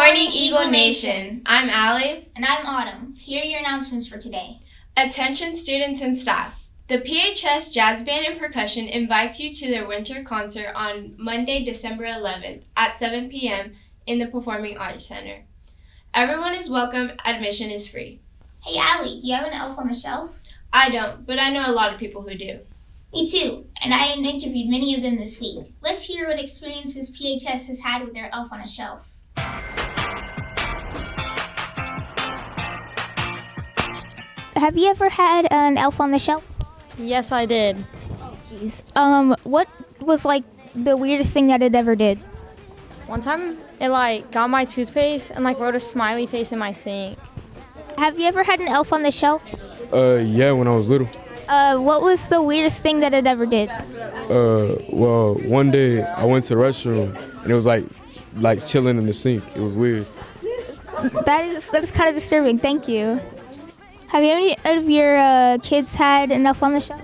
morning, Eagle Nation. I'm Allie. And I'm Autumn. Here are your announcements for today. Attention students and staff. The PHS Jazz Band and Percussion invites you to their winter concert on Monday, December 11th at 7 p.m. in the Performing Arts Center. Everyone is welcome. Admission is free. Hey, Allie, do you have an elf on the shelf? I don't, but I know a lot of people who do. Me too, and I interviewed many of them this week. Let's hear what experiences PHS has had with their elf on a shelf. Have you ever had an elf on the shelf? Yes, I did. Oh, jeez. What was, the weirdest thing that it ever did? One time, it, got my toothpaste and, wrote a smiley face in my sink. Have you ever had an elf on the shelf? Yeah, when I was little. What was the weirdest thing that it ever did? Well, one day I went to the restroom and it was like chilling in the sink. It was weird. That is kind of disturbing. Thank you. Have any of your kids had an elf on the shelf?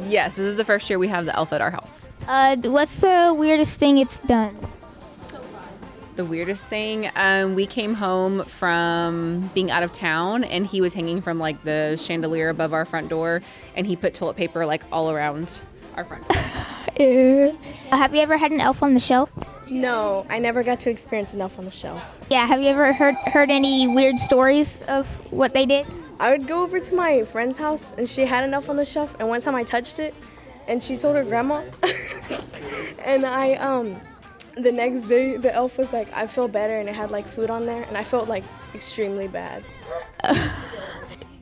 Yes, this is the first year we have the elf at our house. What's the weirdest thing it's done? The weirdest thing, we came home from being out of town and he was hanging from the chandelier above our front door and he put toilet paper all around our front door. Have you ever had an elf on the shelf? No, I never got to experience an elf on the shelf. Yeah, have you ever heard any weird stories of what they did? I would go over to my friend's house and she had an elf on the shelf, and one time I touched it and she told her grandma and the next day, the elf was I feel better, and it had food on there, and I felt extremely bad.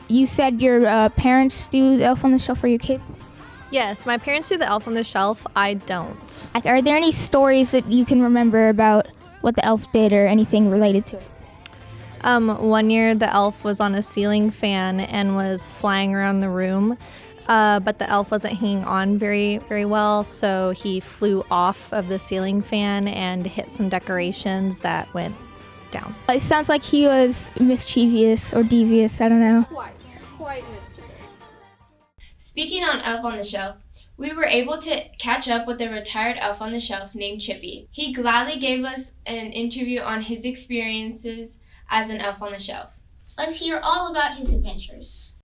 You said your parents do the elf on the shelf for your kids? Yes, my parents do the elf on the shelf. I don't. Are there any stories that you can remember about what the elf did or anything related to it? One year, the elf was on a ceiling fan and was flying around the room. But the elf wasn't hanging on very, very well, so he flew off of the ceiling fan and hit some decorations that went down. It sounds like he was mischievous or devious, I don't know. Quite mischievous. Speaking on Elf on the Shelf, we were able to catch up with a retired elf on the shelf named Chippy. He gladly gave us an interview on his experiences as an elf on the shelf. Let's hear all about his adventures.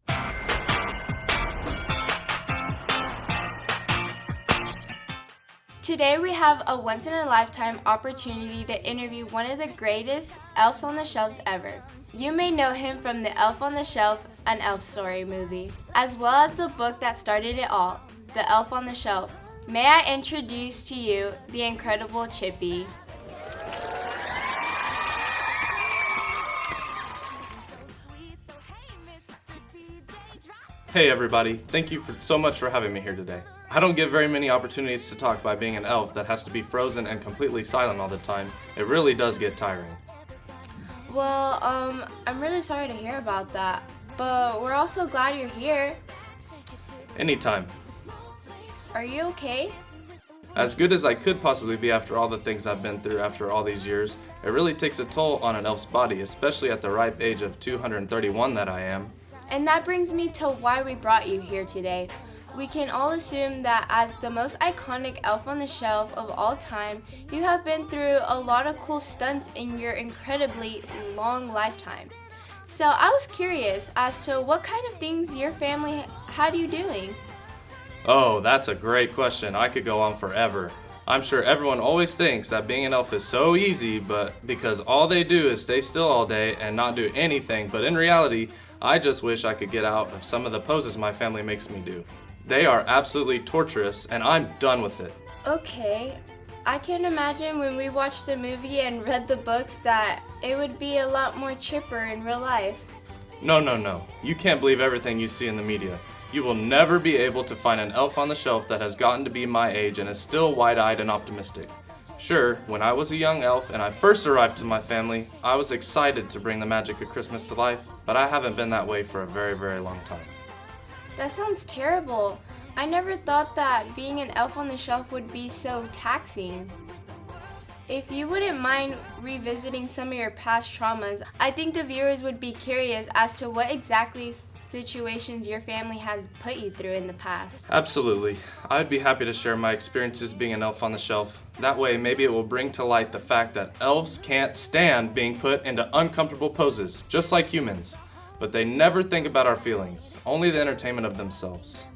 Today we have a once-in-a-lifetime opportunity to interview one of the greatest elves on the shelves ever. You may know him from the Elf on the Shelf, an Elf Story movie, as well as the book that started it all, The Elf on the Shelf. May I introduce to you the incredible Chippy. Hey everybody, thank you so much for having me here today. I don't get very many opportunities to talk by being an elf that has to be frozen and completely silent all the time. It really does get tiring. Well, I'm really sorry to hear about that, but we're also glad you're here. Anytime. Are you okay? As good as I could possibly be after all the things I've been through after all these years, it really takes a toll on an elf's body, especially at the ripe age of 231 that I am. And that brings me to why we brought you here today. We can all assume that as the most iconic elf on the shelf of all time, you have been through a lot of cool stunts in your incredibly long lifetime. So I was curious as to what kind of things your family had you doing. Oh, that's a great question. I could go on forever. I'm sure everyone always thinks that being an elf is so easy, but because all they do is stay still all day and not do anything, but in reality, I just wish I could get out of some of the poses my family makes me do. They are absolutely torturous, and I'm done with it. Okay, I can imagine when we watched the movie and read the books that it would be a lot more chipper in real life. No. You can't believe everything you see in the media. You will never be able to find an elf on the shelf that has gotten to be my age and is still wide-eyed and optimistic. Sure, when I was a young elf and I first arrived to my family, I was excited to bring the magic of Christmas to life, but I haven't been that way for a very, very long time. That sounds terrible. I never thought that being an elf on the shelf would be so taxing. If you wouldn't mind revisiting some of your past traumas, I think the viewers would be curious as to what exactly situations your family has put you through in the past. Absolutely. I'd be happy to share my experiences being an elf on the shelf. That way, maybe it will bring to light the fact that elves can't stand being put into uncomfortable poses, just like humans. But they never think about our feelings, only the entertainment of themselves.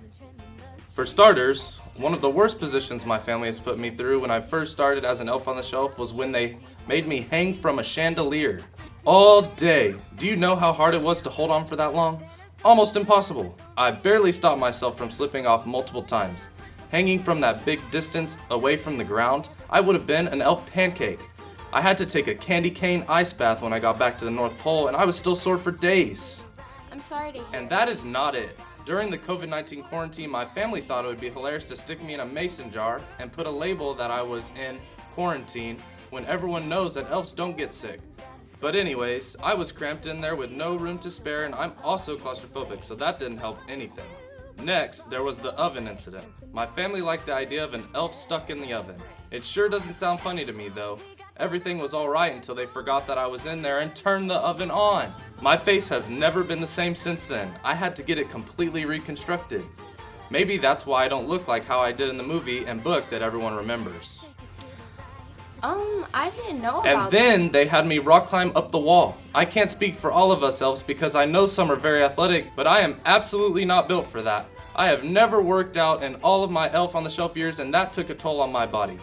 For starters, one of the worst positions my family has put me through when I first started as an elf on the shelf was when they made me hang from a chandelier. All day. Do you know how hard it was to hold on for that long? Almost impossible. I barely stopped myself from slipping off multiple times. Hanging from that big distance away from the ground, I would have been an elf pancake. I had to take a candy cane ice bath when I got back to the North Pole, and I was still sore for days. I'm sorry to hear. And that is not it. During the COVID-19 quarantine, my family thought it would be hilarious to stick me in a mason jar and put a label that I was in quarantine when everyone knows that elves don't get sick. But anyways, I was cramped in there with no room to spare, and I'm also claustrophobic, so that didn't help anything. Next, there was the oven incident. My family liked the idea of an elf stuck in the oven. It sure doesn't sound funny to me though. Everything was alright until they forgot that I was in there and turned the oven on. My face has never been the same since then. I had to get it completely reconstructed. Maybe that's why I don't look like how I did in the movie and book that everyone remembers. I didn't know about And then they had me rock climb up the wall. I can't speak for all of us elves because I know some are very athletic, but I am absolutely not built for that. I have never worked out in all of my elf on the shelf years, and that took a toll on my body.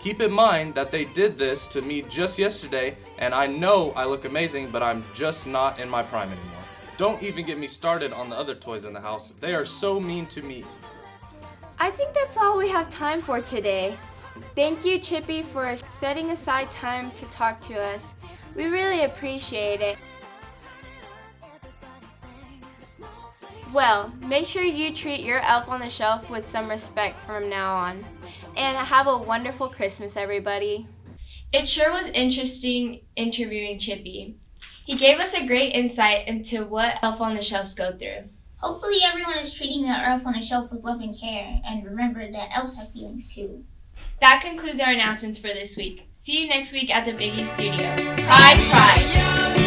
Keep in mind that they did this to me just yesterday, and I know I look amazing, but I'm just not in my prime anymore. Don't even get me started on the other toys in the house. They are so mean to me. I think that's all we have time for today. Thank you, Chippy, for setting aside time to talk to us. We really appreciate it. Well, make sure you treat your elf on the shelf with some respect from now on. And have a wonderful Christmas, everybody. It sure was interesting interviewing Chippy. He gave us a great insight into what elf on the shelves go through. Hopefully everyone is treating their elf on a shelf with love and care, and remember that elves have feelings too. That concludes our announcements for this week. See you next week at the Biggie Studio. Pride, pride.